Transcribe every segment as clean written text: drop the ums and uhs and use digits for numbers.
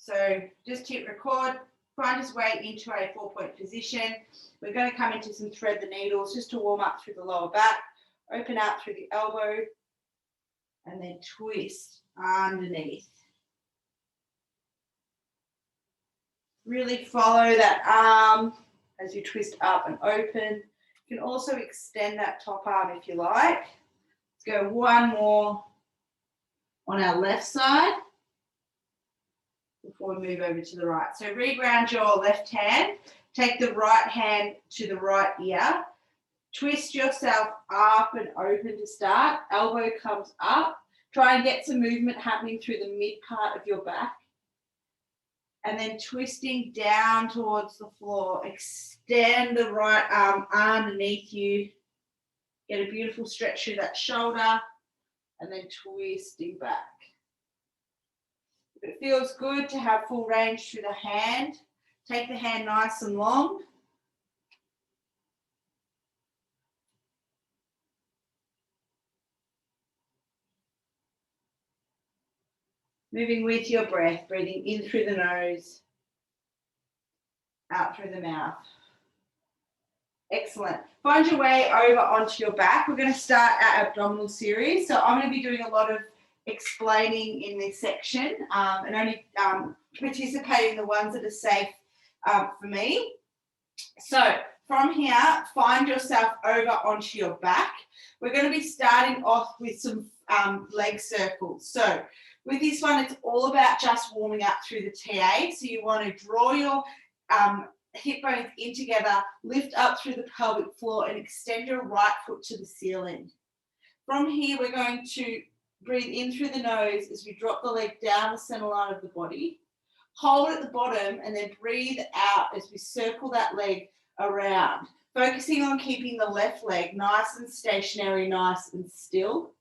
So just hit record, find his way into a 4-point position. We're going to come into some thread the needles just to warm up through the lower back. Open out through the elbow and then twist underneath. Really follow that arm as you twist up and open. You can also extend that top arm if you like. Let's go one more on our left side before we move over to the right. So reground your left hand. Take the right hand to the right ear. Twist yourself up and open to start. Elbow comes up. Try and get some movement happening through the mid part of your back. And then twisting down towards the floor. Extend the right arm underneath you. Get a beautiful stretch through that shoulder. And then twisting back. If it feels good to have full range through the hand, take the hand nice and long. Moving with your breath, breathing in through the nose, out through the mouth. Excellent. Find your way over onto your back. We're going to start our abdominal series. So I'm going to be doing a lot of explaining in this section and only participate in the ones that are safe for me. So from here, find yourself over onto your back. We're going to be starting off with some leg circles. So with this one, it's all about just warming up through the TA. So you want to draw your hip bones in together, lift up through the pelvic floor and extend your right foot to the ceiling. From here, we're going to breathe in through the nose as we drop the leg down the center line of the body. Hold at the bottom and then breathe out as we circle that leg around. Focusing on keeping the left leg nice and stationary, nice and still.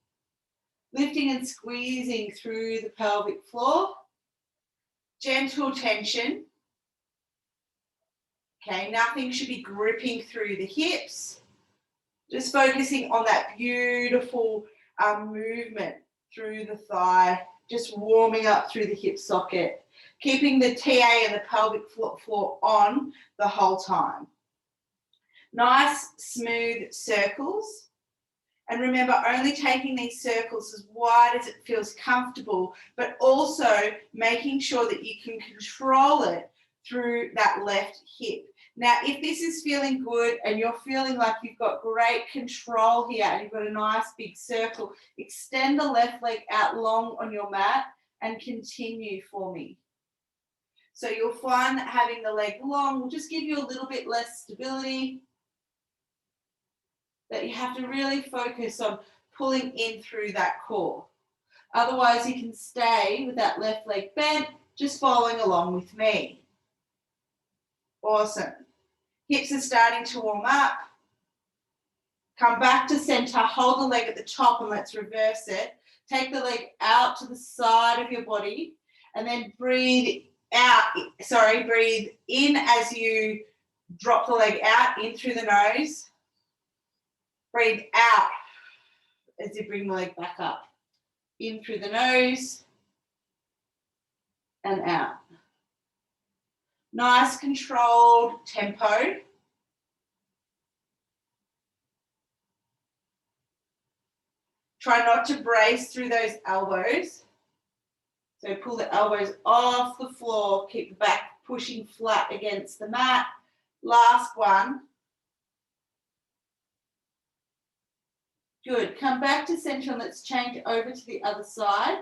Lifting and squeezing through the pelvic floor. Gentle tension. Okay, nothing should be gripping through the hips. Just focusing on that beautiful movement through the thigh, just warming up through the hip socket, keeping the TA and the pelvic floor on the whole time. Nice, smooth circles. And remember, only taking these circles as wide as it feels comfortable, but also making sure that you can control it through that left hip. Now, if this is feeling good and you're feeling like you've got great control here and you've got a nice big circle, extend the left leg out long on your mat and continue for me. So you'll find that having the leg long will just give you a little bit less stability, that you have to really focus on pulling in through that core. Otherwise, you can stay with that left leg bent, just following along with me. Awesome. Hips are starting to warm up. Come back to center, hold the leg at the top and let's reverse it. Take the leg out to the side of your body and then breathe in as you drop the leg out, in through the nose. Breathe out as you bring the leg back up. In through the nose and out. Nice controlled tempo. Try not to brace through those elbows. So pull the elbows off the floor, keep the back pushing flat against the mat. Last one. Good. Come back to center and let's change over to the other side.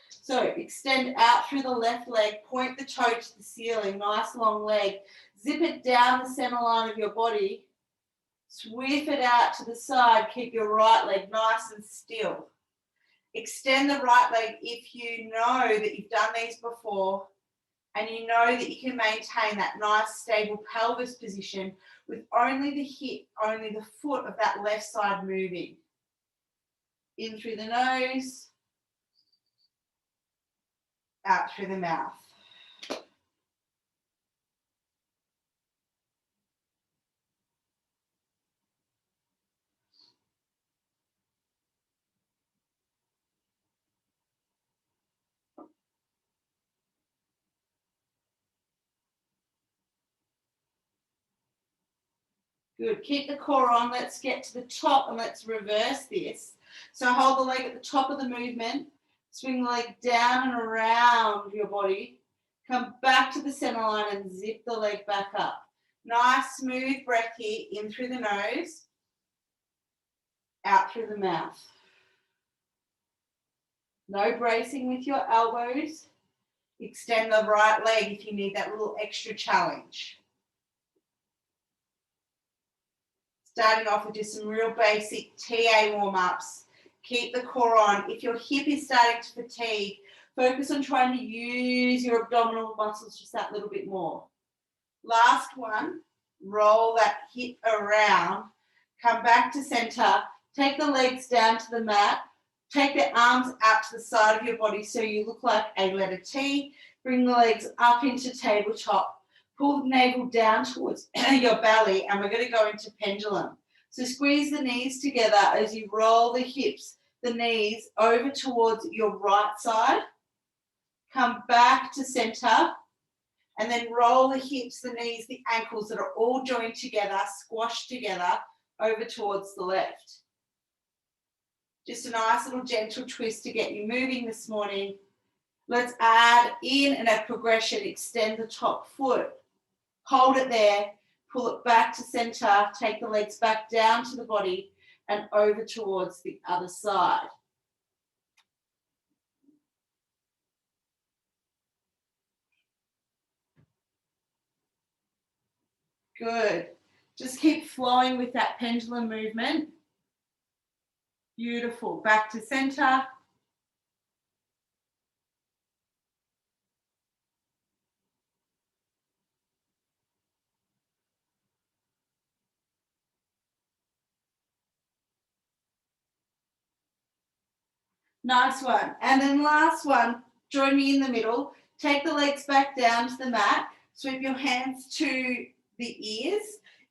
So extend out through the left leg, point the toe to the ceiling, nice long leg. Zip it down the center line of your body. Swift it out to the side, keep your right leg nice and still. Extend the right leg if you know that you've done these before and you know that you can maintain that nice stable pelvis position with only the hip, only the foot of that left side moving. In through the nose, out through the mouth. Good. Keep the core on. Let's get to the top and let's reverse this. So hold the leg at the top of the movement. Swing the leg down and around your body. Come back to the center line and zip the leg back up. Nice smooth breath here. In through the nose, out through the mouth. No bracing with your elbows. Extend the right leg if you need that little extra challenge. Starting off with just some real basic TA warm-ups. Keep the core on. If your hip is starting to fatigue, focus on trying to use your abdominal muscles just that little bit more. Last one, roll that hip around. Come back to center. Take the legs down to the mat. Take the arms out to the side of your body so you look like a letter T. Bring the legs up into tabletop. Pull the navel down towards your belly, and we're going to go into pendulum. So squeeze the knees together as you roll the hips, the knees over towards your right side. Come back to center, and then roll the hips, the knees, the ankles that are all joined together, squashed together over towards the left. Just a nice little gentle twist to get you moving this morning. Let's add in a progression. Extend the top foot. Hold it there. Pull it back to center. Take the legs back down to the body and over towards the other side. Good. Just keep flowing with that pendulum movement. Beautiful. Back to center. Nice one. And then last one, join me in the middle. Take the legs back down to the mat. Sweep your hands to the ears.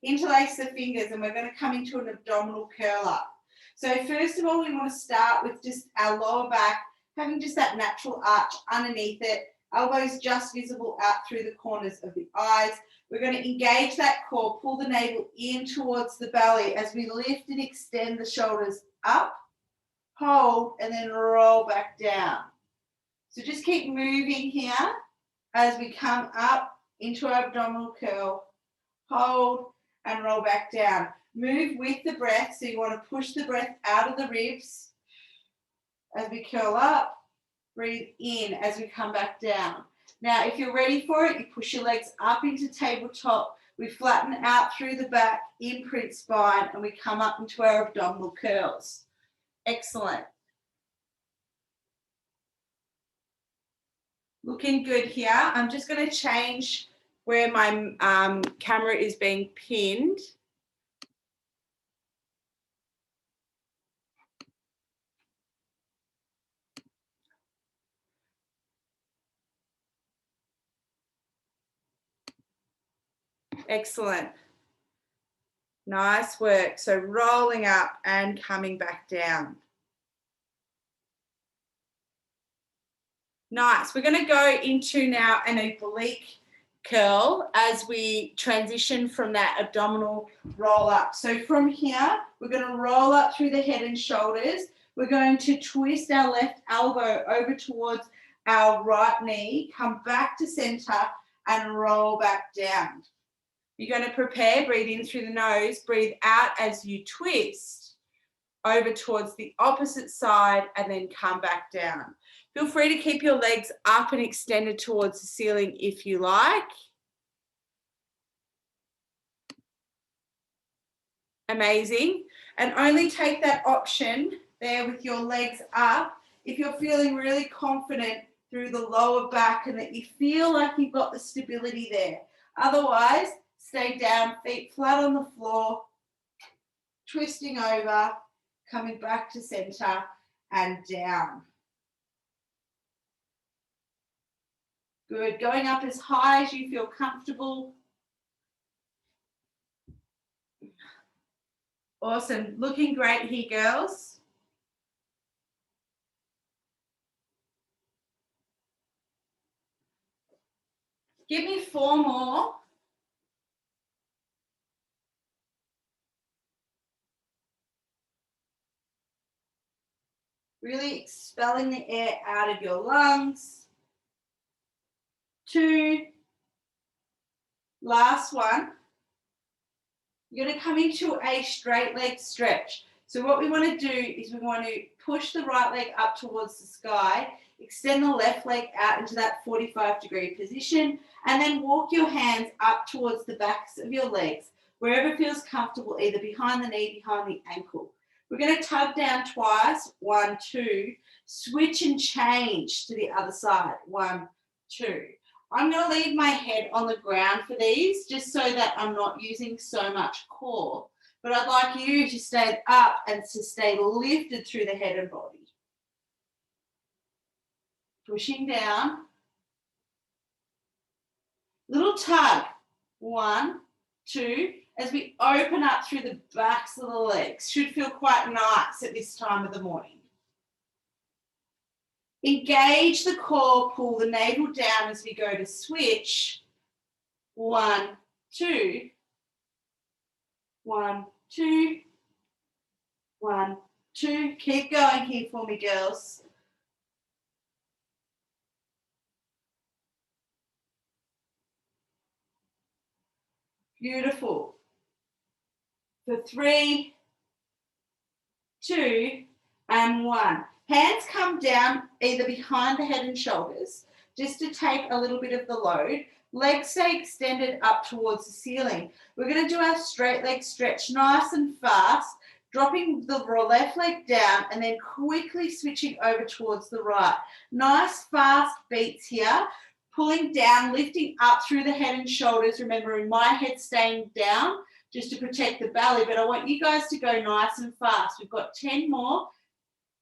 Interlace the fingers, and we're going to come into an abdominal curl up. So first of all, we want to start with just our lower back, having just that natural arch underneath it. Elbows just visible out through the corners of the eyes. We're going to engage that core, pull the navel in towards the belly as we lift and extend the shoulders up. Hold, and then roll back down. So just keep moving here as we come up into our abdominal curl. Hold and roll back down. Move with the breath, so you want to push the breath out of the ribs as we curl up. Breathe in as we come back down. Now, if you're ready for it, you push your legs up into tabletop. We flatten out through the back, imprint spine, and we come up into our abdominal curls. Excellent. Looking good here. I'm just going to change where my camera is being pinned. Excellent. Nice work. So rolling up and coming back down. Nice. We're going to go into now an oblique curl as we transition from that abdominal roll up. So from here, we're going to roll up through the head and shoulders. We're going to twist our left elbow over towards our right knee, come back to center and roll back down. You're going to prepare, breathe in through the nose, breathe out as you twist over towards the opposite side and then come back down. Feel free to keep your legs up and extended towards the ceiling if you like. Amazing. And only take that option there with your legs up if you're feeling really confident through the lower back and that you feel like you've got the stability there. Otherwise, stay down, feet flat on the floor, twisting over, coming back to center and down. Good. Going up as high as you feel comfortable. Awesome. Looking great here, girls. Give me 4 more. Really expelling the air out of your lungs. 2. Last one. You're going to come into a straight leg stretch. So what we want to do is we want to push the right leg up towards the sky, extend the left leg out into that 45-degree position, and then walk your hands up towards the backs of your legs, wherever feels comfortable, either behind the knee, behind the ankle. We're going to tug down twice. 1, 2. Switch and change to the other side. 1, 2. I'm going to leave my head on the ground for these, just so that I'm not using so much core. But I'd like you to stay up and to stay lifted through the head and body. Pushing down. Little tug. 1, 2. As we open up through the backs of the legs. Should feel quite nice at this time of the morning. Engage the core, pull the navel down as we go to switch. 1, 2. 1, 2. 1, 2. Keep going here for me, girls. Beautiful. For 3, 2, and 1. Hands come down either behind the head and shoulders, just to take a little bit of the load. Legs stay extended up towards the ceiling. We're going to do our straight leg stretch nice and fast, dropping the left leg down and then quickly switching over towards the right. Nice fast beats here. Pulling down, lifting up through the head and shoulders. Remembering my head staying down just to protect the belly, but I want you guys to go nice and fast. We've got 10 more.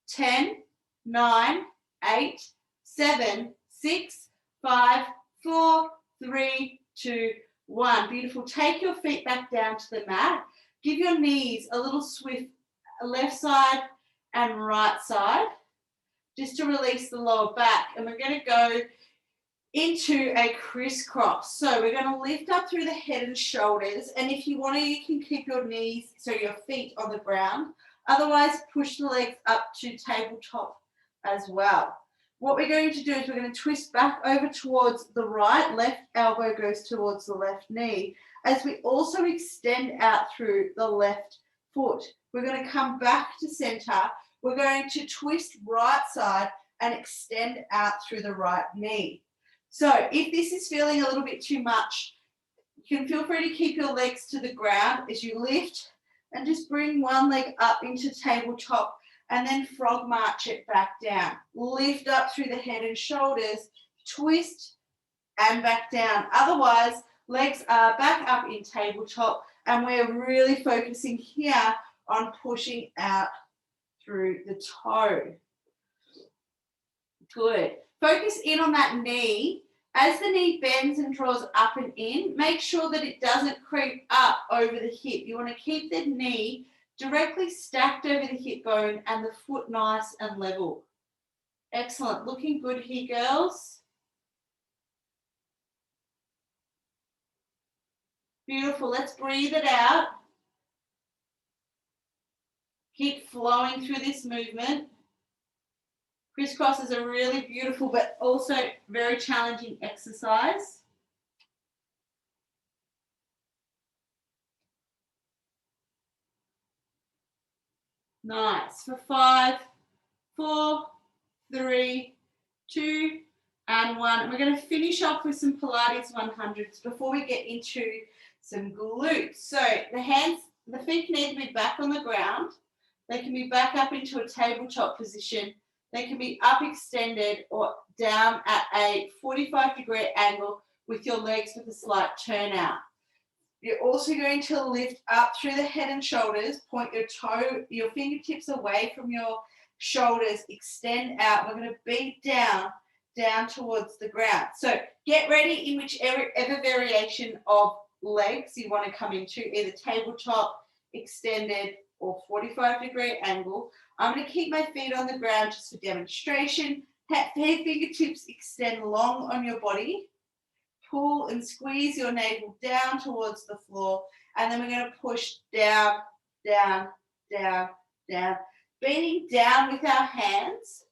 10, 9, 8, 7, 6, 5, 4, 3, 2, 1. Beautiful. Take your feet back down to the mat. Give your knees a little swift left side and right side, just to release the lower back. And we're going to go into a crisscross. So we're going to lift up through the head and shoulders. And if you want to, you can keep your knees, so your feet on the ground. Otherwise, push the legs up to tabletop as well. What we're going to do is we're going to twist back over towards the right. Left elbow goes towards the left knee. As we also extend out through the left foot. We're going to come back to center. We're going to twist right side and extend out through the right knee. So if this is feeling a little bit too much, you can feel free to keep your legs to the ground as you lift and just bring one leg up into tabletop and then frog march it back down. Lift up through the head and shoulders, twist and back down. Otherwise, legs are back up in tabletop and we're really focusing here on pushing out through the toe. Good. Focus in on that knee. As the knee bends and draws up and in, make sure that it doesn't creep up over the hip. You want to keep the knee directly stacked over the hip bone and the foot nice and level. Excellent. Looking good here, girls. Beautiful. Let's breathe it out. Keep flowing through this movement. Crisscross is a really beautiful but also very challenging exercise. Nice. For 5, 4, 3, 2, and 1. And we're going to finish off with some Pilates 100s before we get into some glutes. So the feet need to be back on the ground. They can be back up into a tabletop position. They can be up extended or down at a 45-degree angle with your legs with a slight turnout. You're also going to lift up through the head and shoulders, point your fingertips away from your shoulders, extend out. We're going to beat down towards the ground. So get ready in whichever variation of legs you want to come into, either tabletop, extended, or 45-degree angle. I'm going to keep my feet on the ground just for demonstration. Fingertips extend long on your body. Pull and squeeze your navel down towards the floor. And then we're going to push down, down, down, down. beating down with our hands.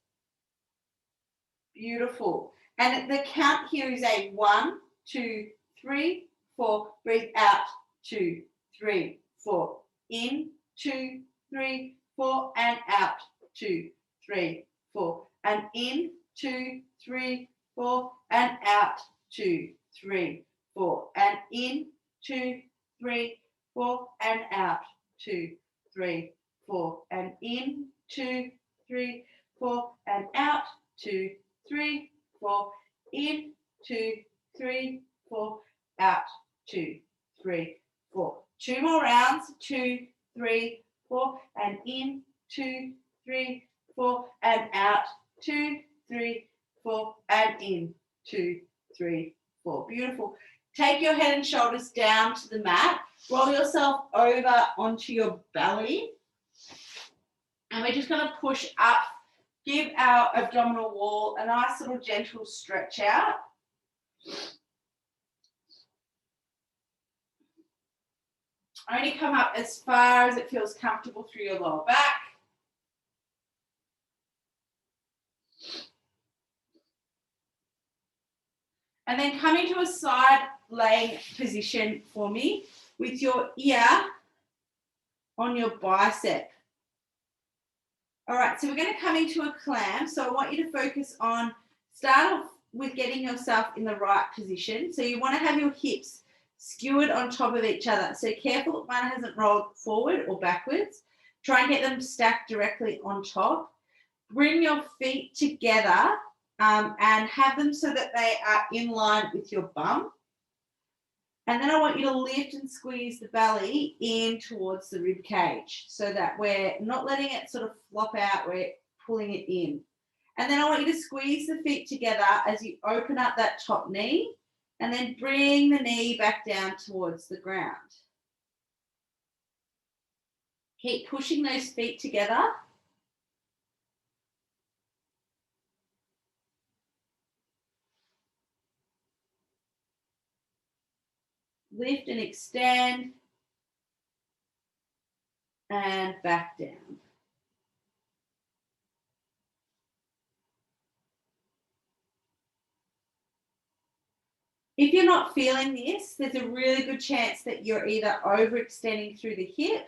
Beautiful. And the count here is a 1, 2, 3, 4. Breathe out. 2, 3, 4. In, 2, 3, 4, and out. 2, 3, 4. And in, 2, 3, 4, and out. 2, 3, 4. And in, 2, 3, 4, and out. 2, 3, 4. And in, 2, 3, 4, and out. 2, 3, 4. In, 2, 3, 4. Out. 2, 3, 4. 2 more rounds. 2, 3, 4. And in, 2, 3, 4. And out. 2, 3, 4. And in. 2, 3, 4. Beautiful. Take your head and shoulders down to the mat. Roll yourself over onto your belly. And we're just going to push up. Give our abdominal wall a nice little gentle stretch out. Only come up as far as it feels comfortable through your lower back. And then come into a side laying position for me with your ear on your bicep. All right, so we're going to come into a clam. So I want you to focus on, start off with getting yourself in the right position. So you want to have your hips skewered on top of each other. So careful that one hasn't rolled forward or backwards. Try and get them stacked directly on top. Bring your feet together and have them so that they are in line with your bum. And then I want you to lift and squeeze the belly in towards the rib cage so that we're not letting it sort of flop out, we're pulling it in. And then I want you to squeeze the feet together as you open up that top knee and then bring the knee back down towards the ground. Keep pushing those feet together. Lift and extend and back down. If you're not feeling this, there's a really good chance that you're either overextending through the hip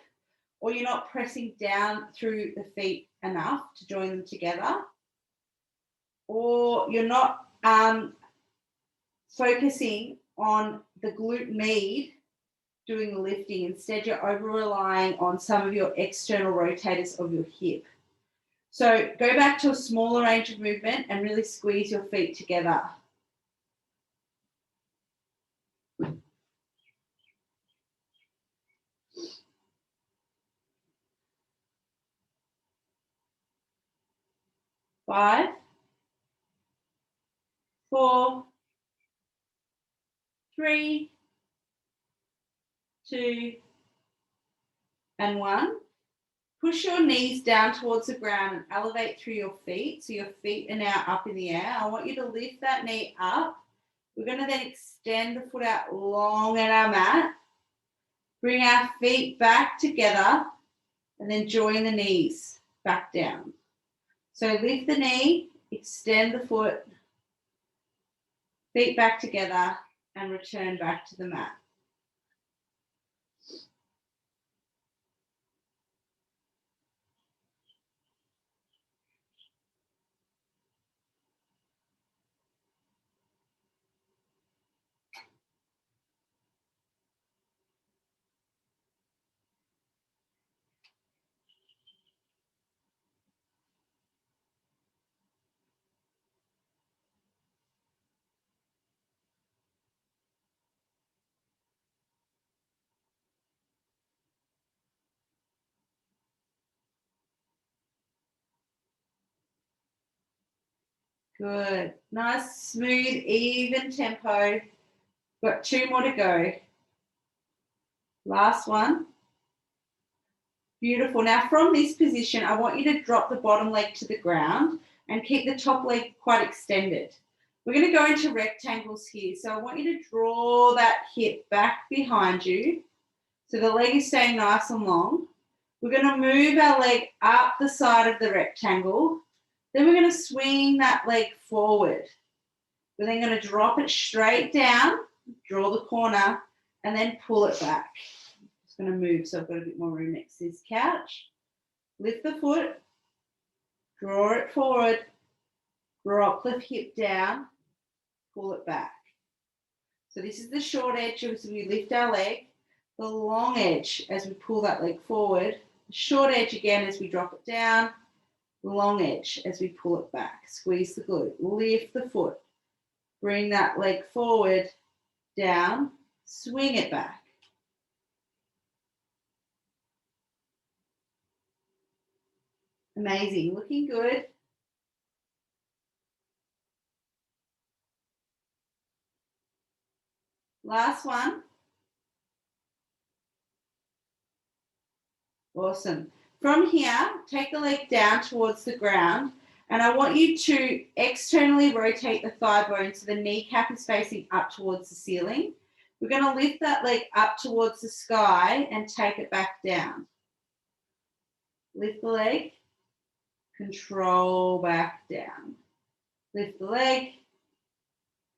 or you're not pressing down through the feet enough to join them together, or you're not focusing on the glute med doing the lifting. Instead, you're over-relying on some of your external rotators of your hip. So go back to a smaller range of movement and really squeeze your feet together. Five, 4, 3, 2, and 1. Push your knees down towards the ground and elevate through your feet. So your feet are now up in the air. I want you to lift that knee up. We're going to then extend the foot out long at our mat. Bring our feet back together and then join the knees back down. So lift the knee, extend the foot, feet back together, and return back to the mat. Good. Nice, smooth, even tempo. Got 2 more to go. Last one. Beautiful. Now from this position, I want you to drop the bottom leg to the ground and keep the top leg quite extended. We're going to go into rectangles here. So I want you to draw that hip back behind you. So the leg is staying nice and long. We're going to move our leg up the side of the rectangle. Then we're going to swing that leg forward. We're then going to drop it straight down, draw the corner, and then pull it back. I'm just going to move so I've got a bit more room next to this couch. Lift the foot, draw it forward, drop the hip down, pull it back. So this is the short edge as we lift our leg, the long edge as we pull that leg forward, the short edge again as we drop it down, the long edge as we pull it back. Squeeze the glute, lift the foot, bring that leg forward, down, swing it back. Amazing, looking good. Last one. Awesome. From here, take the leg down towards the ground, and I want you to externally rotate the thigh bone so the kneecap is facing up towards the ceiling. We're going to lift that leg up towards the sky and take it back down. Lift the leg, control back down. Lift the leg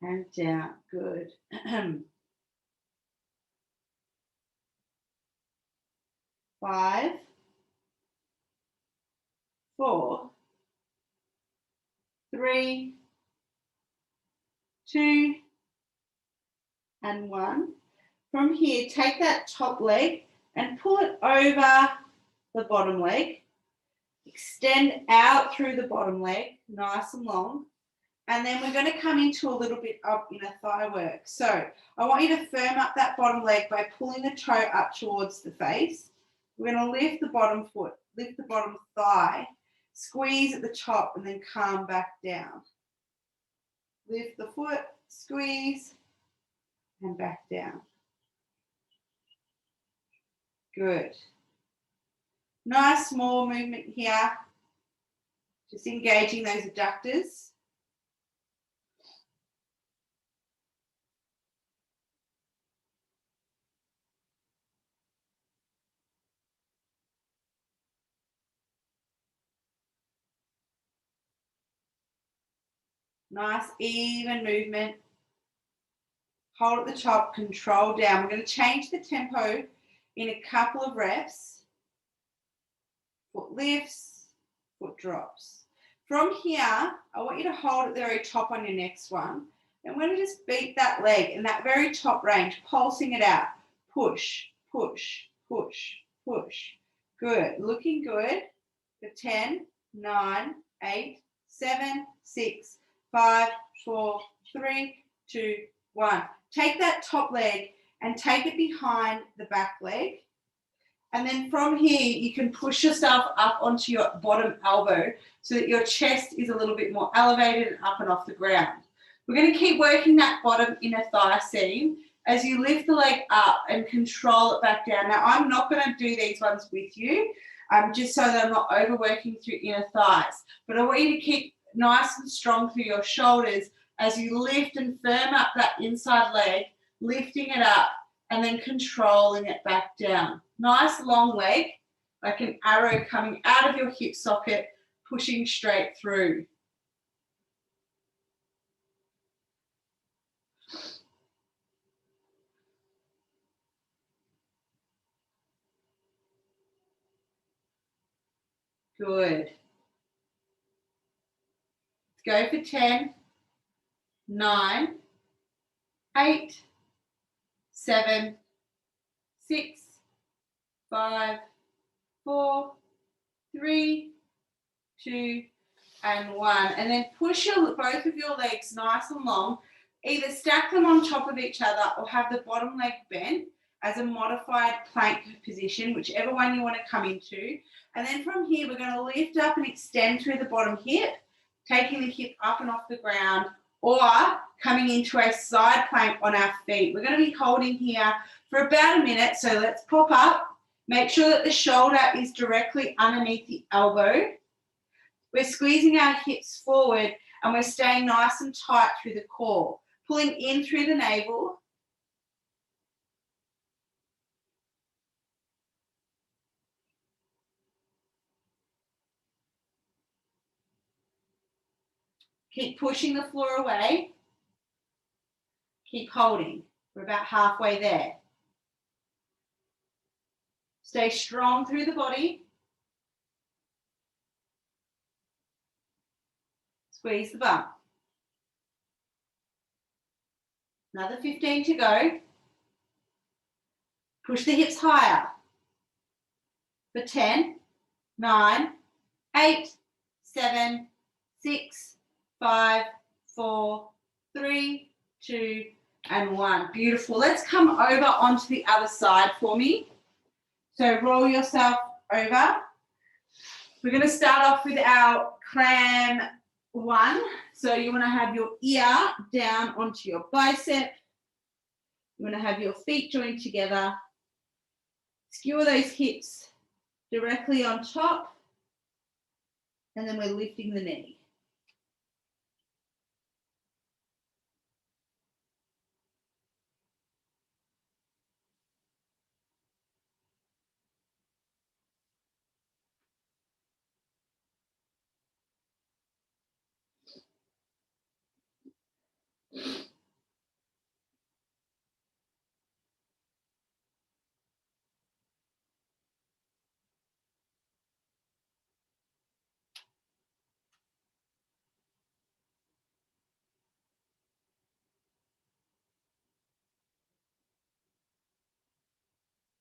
and down. Good. 5, 4, 3, 2, and 1. From here, take that top leg and pull it over the bottom leg. Extend out through the bottom leg, nice and long. And then we're going to come into a little bit of inner thigh work. So I want you to firm up that bottom leg by pulling the toe up towards the face. We're going to lift the bottom foot, lift the bottom thigh, squeeze at the top, and then calm back down. Lift the foot, squeeze, and back down. Good. Nice small movement here. Just engaging those adductors. Nice even movement. Hold at the top, control down. We're going to change the tempo in a couple of reps. Foot lifts, foot drops. From here, I want you to hold at the very top on your next one. And we're going to just beat that leg in that very top range, pulsing it out. Push, push, push, push. Good, looking good. For 10, 9, 8, 7, 6, 5, 4, 3, 2, 1. Take that top leg and take it behind the back leg. And then from here, you can push yourself up onto your bottom elbow so that your chest is a little bit more elevated and up and off the ground. We're going to keep working that bottom inner thigh seam as you lift the leg up and control it back down. Now, I'm not going to do these ones with you, just so that I'm not overworking through inner thighs. But I want you to keep nice and strong through your shoulders as you lift and firm up that inside leg, lifting it up and then controlling it back down. Nice long leg, like an arrow coming out of your hip socket, pushing straight through. Good. Let's go for 10, 9, 8, 7, 6, 5, 4, 3, 2, and 1. And then push both of your legs nice and long. Either stack them on top of each other or have the bottom leg bent as a modified plank position, whichever one you want to come into. And then from here, we're going to lift up and extend through the bottom hip, taking the hip up and off the ground, or coming into a side plank on our feet. We're going to be holding here for about a minute. So let's pop up. Make sure that the shoulder is directly underneath the elbow. We're squeezing our hips forward and we're staying nice and tight through the core, pulling in through the navel. Keep pushing the floor away. Keep holding. We're about halfway there. Stay strong through the body. Squeeze the bum. Another 15 to go. Push the hips higher. For 10, 9, 8, 7, 6, 5, 4, 3, 2, and 1. Beautiful. Let's come over onto the other side for me. So roll yourself over. We're going to start off with our clam 1. So you want to have your ear down onto your bicep. You want to have your feet joined together. Skewer those hips directly on top. And then we're lifting the knee.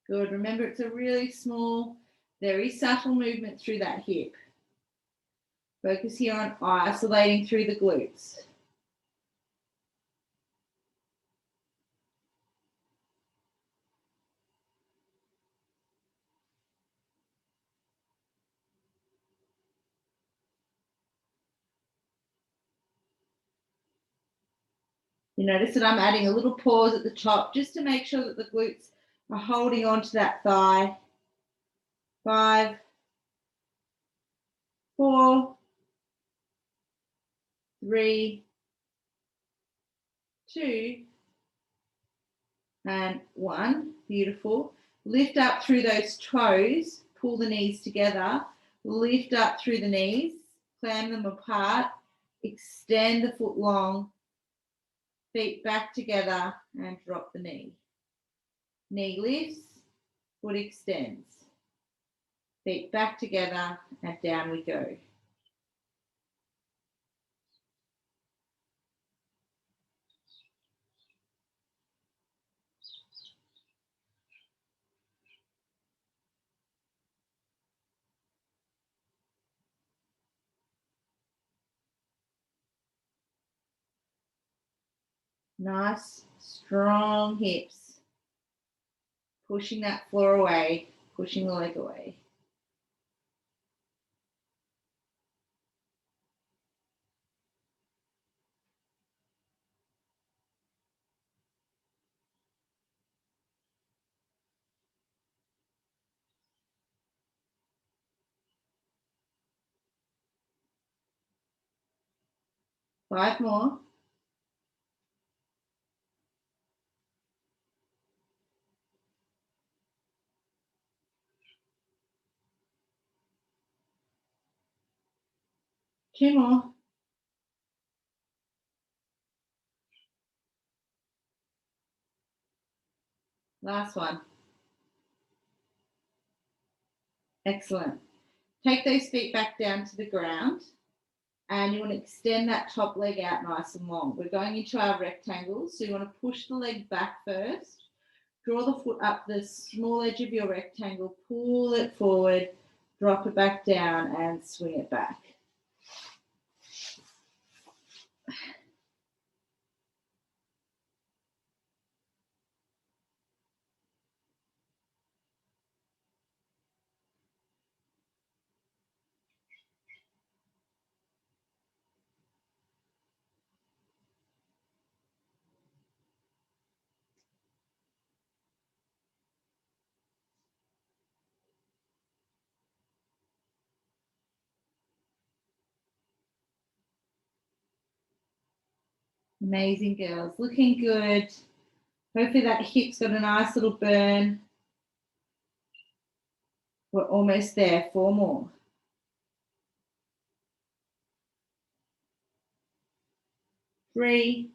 Good. Remember, it's a really small, very subtle movement through that hip. Focus here on isolating through the glutes. You notice that I'm adding a little pause at the top just to make sure that the glutes are holding on to that thigh. 5, 4, 3, 2, and 1. Beautiful. Lift up through those toes. Pull the knees together. Lift up through the knees. Clam them apart. Extend the foot long. Feet back together and drop the knee. Knee lifts, foot extends. Feet back together and down we go. Nice, strong hips. Pushing that floor away, pushing the leg away. Five more. Two more. Last one. Excellent. Take those feet back down to the ground and you want to extend that top leg out nice and long. We're going into our rectangles, so you want to push the leg back first. Draw the foot up the small edge of your rectangle, pull it forward, drop it back down and swing it back. Amazing, girls. Looking good. Hopefully that hip's got a nice little burn. We're almost there. 4 more. 3,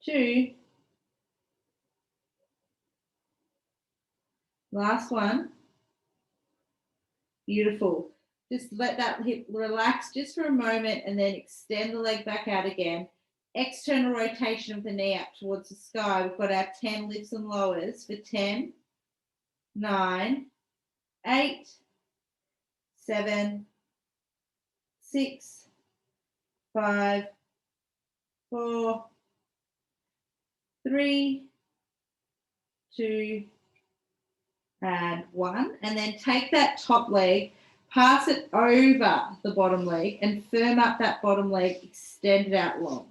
2, last one. Beautiful. Just let that hip relax just for a moment and then extend the leg back out again. External rotation of the knee up towards the sky. We've got our 10 lifts and lowers for 10, 9, 8, 7, 6, 5, 4, 3, 2, and 1. And then take that top leg, pass it over the bottom leg and firm up that bottom leg, extend it out long.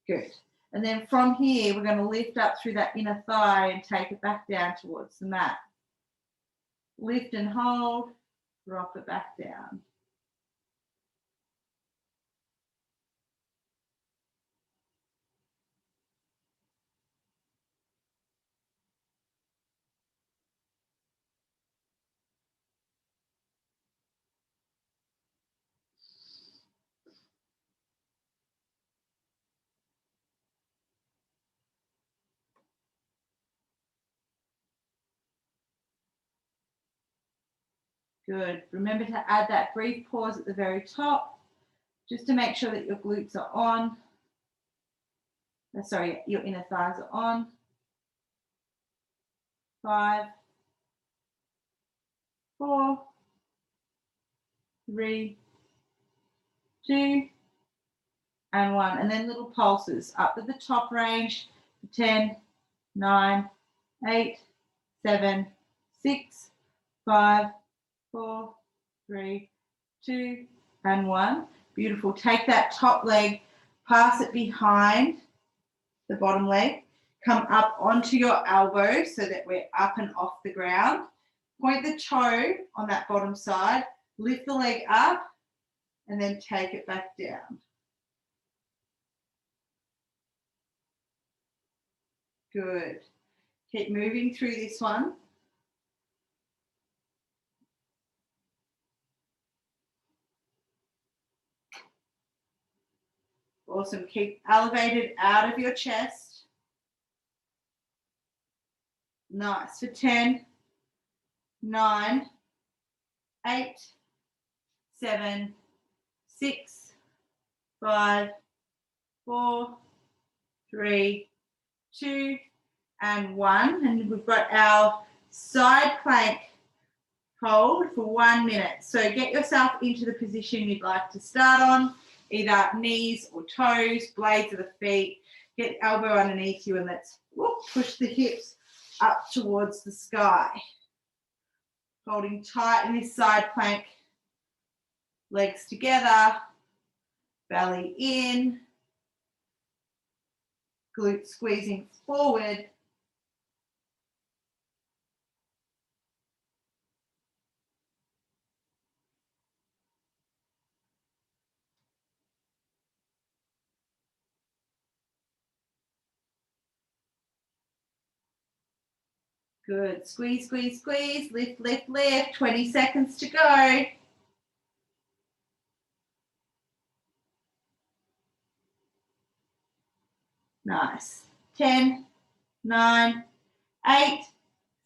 Good. And then from here, we're going to lift up through that inner thigh and take it back down towards the mat. Lift and hold, drop it back down. Good. Remember to add that brief pause at the very top, just to make sure that your glutes are on. Sorry, your inner thighs are on. 5, 4, 3, 2, and 1. And then little pulses up at the top range. 10, 9, 8, 7, 6, 5, 4, 3, 2, and 1. Beautiful. Take that top leg, pass it behind the bottom leg. Come up onto your elbow so that we're up and off the ground. Point the toe on that bottom side. Lift the leg up and then take it back down. Good. Keep moving through this one. Awesome. Keep elevated out of your chest. Nice. For 10, 9, 8, 7, 6, 5, 4, 3, 2, and 1. And we've got our side plank hold for 1 minute. So get yourself into the position you'd like to start on, either knees or toes, blades of the feet. Get elbow underneath you and let's push the hips up towards the sky. Holding tight in this side plank. Legs together, belly in, glutes squeezing forward. Good. Squeeze, squeeze, squeeze. Lift, lift, lift. 20 seconds to go. Nice. 10, 9, 8,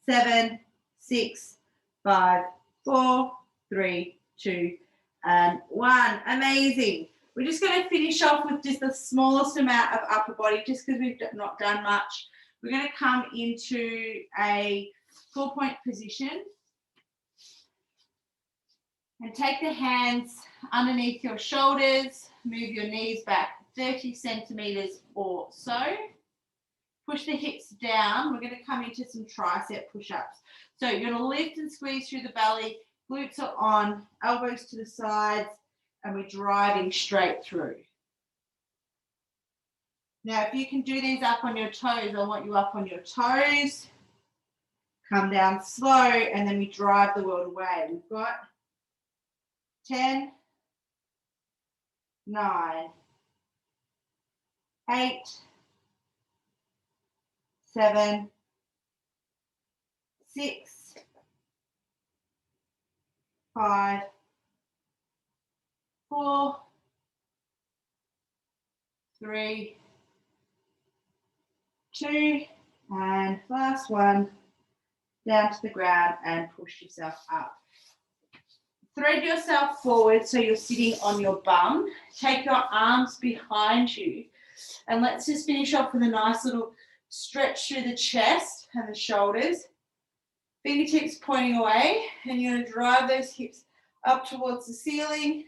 7, 6, 5, 4, 3, 2, and 1. Amazing. We're just going to finish off with just the smallest amount of upper body, just because we've not done much. We're going to come into a 4-point position and take the hands underneath your shoulders. Move your knees back 30 centimeters or so. Push the hips down. We're going to come into some tricep push-ups. So you're going to lift and squeeze through the belly. Glutes are on, elbows to the sides, and we're driving straight through. Now, if you can do these up on your toes, I want you up on your toes. Come down slow, and then we drive the world away. We've got 10, 9, 8, 7, 6, 5, 4, 3, 2, and last one, down to the ground and push yourself up. Thread yourself forward so you're sitting on your bum. Take your arms behind you. And let's just finish off with a nice little stretch through the chest and the shoulders. Fingertips pointing away, and you're going to drive those hips up towards the ceiling.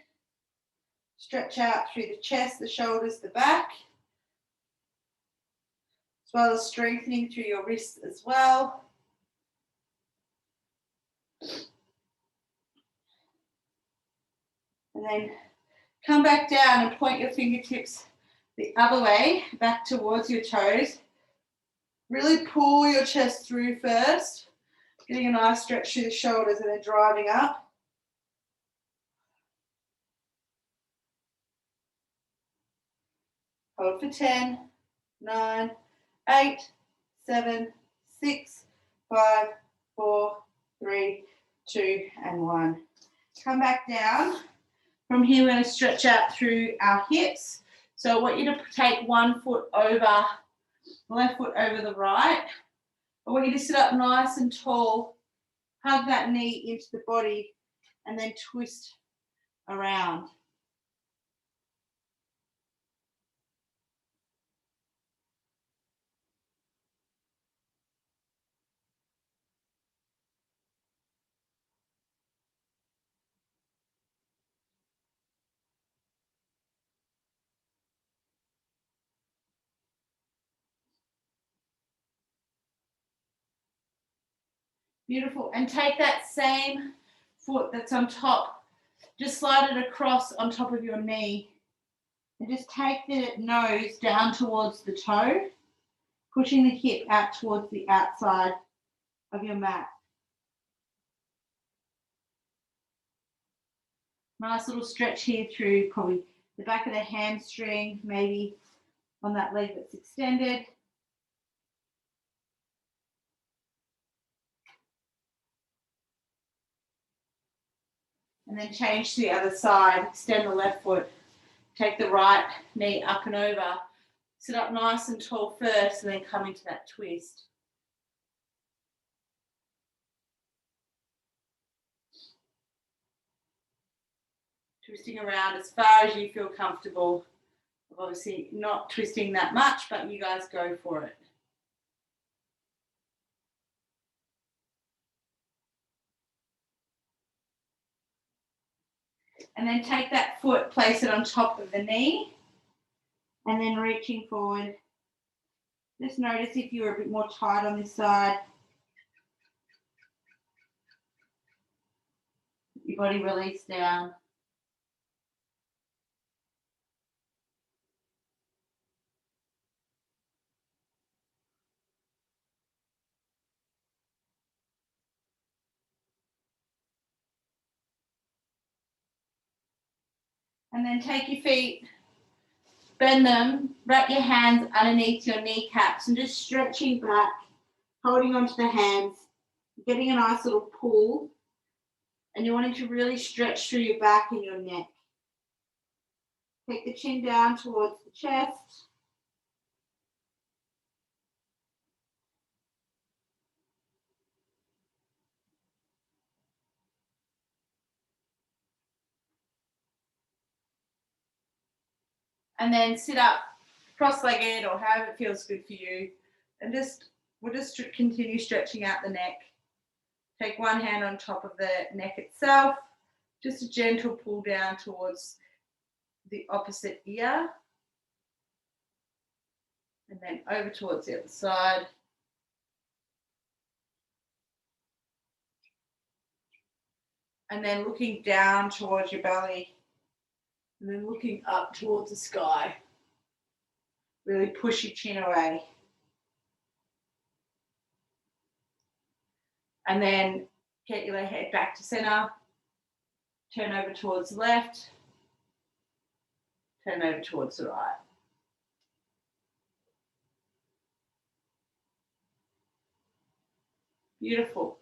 Stretch out through the chest, the shoulders, the back, as well as strengthening through your wrists as well. And then come back down and point your fingertips the other way, back towards your toes. Really pull your chest through first, getting a nice stretch through the shoulders and then driving up. Hold for 10, 9, 8, 7, 6, 5, 4, 3, 2, and 1. Come back down. From here, we're going to stretch out through our hips. So I want you to take one foot over, the left foot over the right. I want you to sit up nice and tall, hug that knee into the body, and then twist around. Beautiful. And take that same foot that's on top, just slide it across on top of your knee. And just take the nose down towards the toe, pushing the hip out towards the outside of your mat. Nice little stretch here through probably the back of the hamstring, maybe on that leg that's extended. And then change to the other side, extend the left foot, take the right knee up and over, sit up nice and tall first, and then come into that twist. Twisting around as far as you feel comfortable. Obviously not twisting that much, but you guys go for it. And then take that foot, place it on top of the knee, and then reaching forward. Just notice if you're a bit more tight on this side. Your body release down. And then take your feet, bend them, wrap your hands underneath your kneecaps and just stretching back, holding onto the hands, getting a nice little pull. And you're wanting to really stretch through your back and your neck. Take the chin down towards the chest. And then sit up cross-legged or however it feels good for you. And we'll just continue stretching out the neck. Take one hand on top of the neck itself. Just a gentle pull down towards the opposite ear. And then over towards the other side. And then looking down towards your belly. And then looking up towards the sky. Really push your chin away. And then get your head back to center. Turn over towards the left. Turn over towards the right. Beautiful.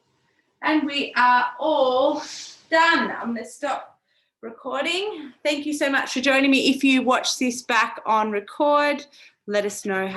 And we are all done. I'm going to stop recording. Thank you so much for joining me. If you watch this back on record, let us know how